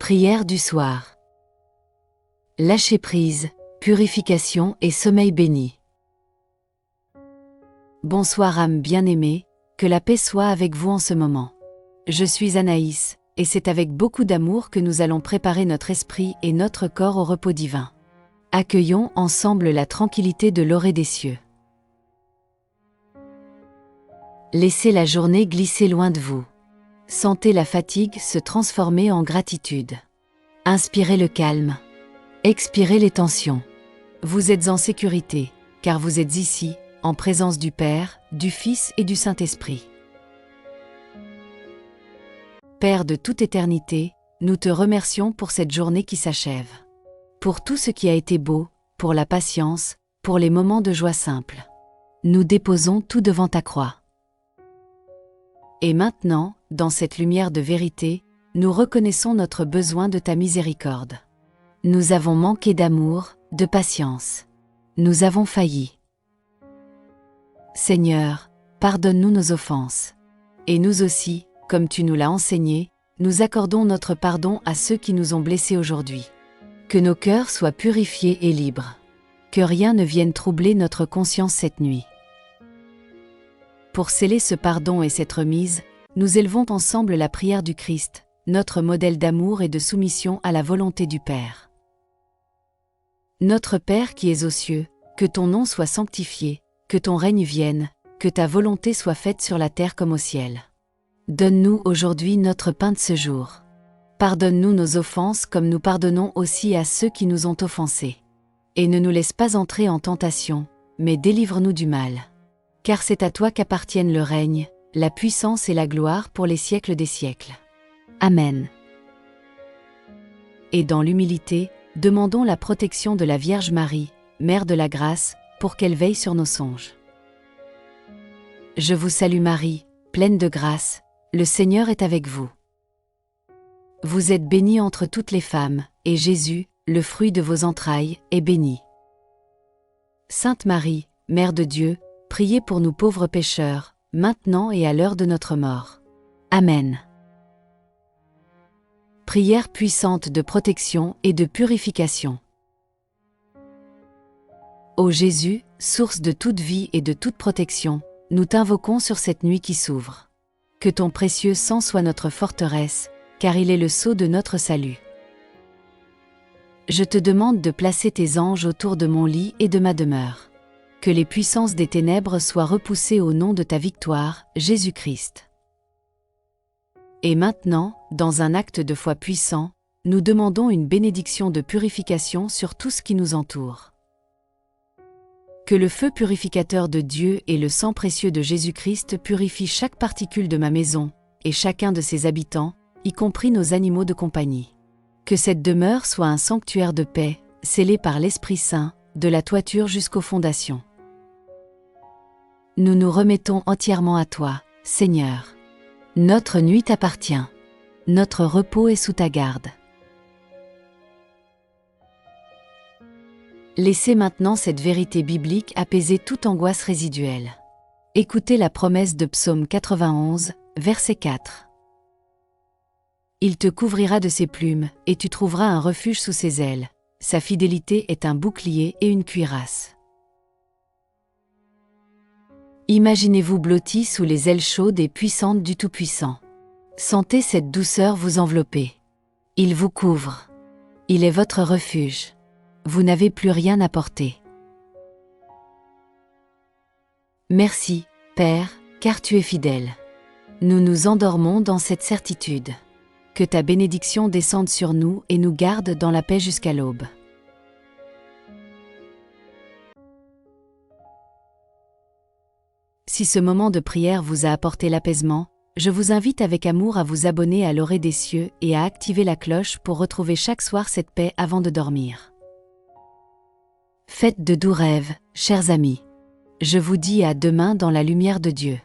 Prière du soir. Lâcher prise, purification et sommeil béni. Bonsoir âme bien-aimée, que la paix soit avec vous en ce moment. Je suis Anaïs, et c'est avec beaucoup d'amour que nous allons préparer notre esprit et notre corps au repos divin. Accueillons ensemble la tranquillité de l'orée des cieux. Laissez la journée glisser loin de vous. Sentez la fatigue se transformer en gratitude. Inspirez le calme. Expirez les tensions. Vous êtes en sécurité, car vous êtes ici, en présence du Père, du Fils et du Saint-Esprit. Père de toute éternité, nous te remercions pour cette journée qui s'achève. Pour tout ce qui a été beau, pour la patience, pour les moments de joie simple. Nous déposons tout devant ta croix. Et maintenant, dans cette lumière de vérité, nous reconnaissons notre besoin de ta miséricorde. Nous avons manqué d'amour, de patience. Nous avons failli. Seigneur, pardonne-nous nos offenses. Et nous aussi, comme tu nous l'as enseigné, nous accordons notre pardon à ceux qui nous ont blessés aujourd'hui. Que nos cœurs soient purifiés et libres. Que rien ne vienne troubler notre conscience cette nuit. Pour sceller ce pardon et cette remise, nous élevons ensemble la prière du Christ, notre modèle d'amour et de soumission à la volonté du Père. Notre Père qui es aux cieux, que ton nom soit sanctifié, que ton règne vienne, que ta volonté soit faite sur la terre comme au ciel. Donne-nous aujourd'hui notre pain de ce jour. Pardonne-nous nos offenses comme nous pardonnons aussi à ceux qui nous ont offensés. Et ne nous laisse pas entrer en tentation, mais délivre-nous du mal. Car c'est à toi qu'appartiennent le règne, la puissance et la gloire pour les siècles des siècles. Amen. Et dans l'humilité, demandons la protection de la Vierge Marie, Mère de la Grâce, pour qu'elle veille sur nos songes. Je vous salue Marie, pleine de grâce, le Seigneur est avec vous. Vous êtes bénie entre toutes les femmes, et Jésus, le fruit de vos entrailles, est béni. Sainte Marie, Mère de Dieu, priez pour nous pauvres pécheurs, maintenant et à l'heure de notre mort. Amen. Prière puissante de protection et de purification. Ô Jésus, source de toute vie et de toute protection, nous t'invoquons sur cette nuit qui s'ouvre. Que ton précieux sang soit notre forteresse, car il est le sceau de notre salut. Je te demande de placer tes anges autour de mon lit et de ma demeure. Que les puissances des ténèbres soient repoussées au nom de ta victoire, Jésus-Christ. Et maintenant, dans un acte de foi puissant, nous demandons une bénédiction de purification sur tout ce qui nous entoure. Que le feu purificateur de Dieu et le sang précieux de Jésus-Christ purifient chaque particule de ma maison, et chacun de ses habitants, y compris nos animaux de compagnie. Que cette demeure soit un sanctuaire de paix, scellé par l'Esprit Saint, de la toiture jusqu'aux fondations. Nous nous remettons entièrement à toi, Seigneur. Notre nuit t'appartient. Notre repos est sous ta garde. Laissez maintenant cette vérité biblique apaiser toute angoisse résiduelle. Écoutez la promesse de Psaume 91, verset 4. Il te couvrira de ses plumes, et tu trouveras un refuge sous ses ailes. Sa fidélité est un bouclier et une cuirasse. Imaginez-vous blotti sous les ailes chaudes et puissantes du Tout-Puissant. Sentez cette douceur vous envelopper. Il vous couvre. Il est votre refuge. Vous n'avez plus rien à porter. Merci, Père, car tu es fidèle. Nous nous endormons dans cette certitude. Que ta bénédiction descende sur nous et nous garde dans la paix jusqu'à l'aube. Si ce moment de prière vous a apporté l'apaisement, je vous invite avec amour à vous abonner à l'orée des cieux et à activer la cloche pour retrouver chaque soir cette paix avant de dormir. Faites de doux rêves, chers amis. Je vous dis à demain dans la lumière de Dieu.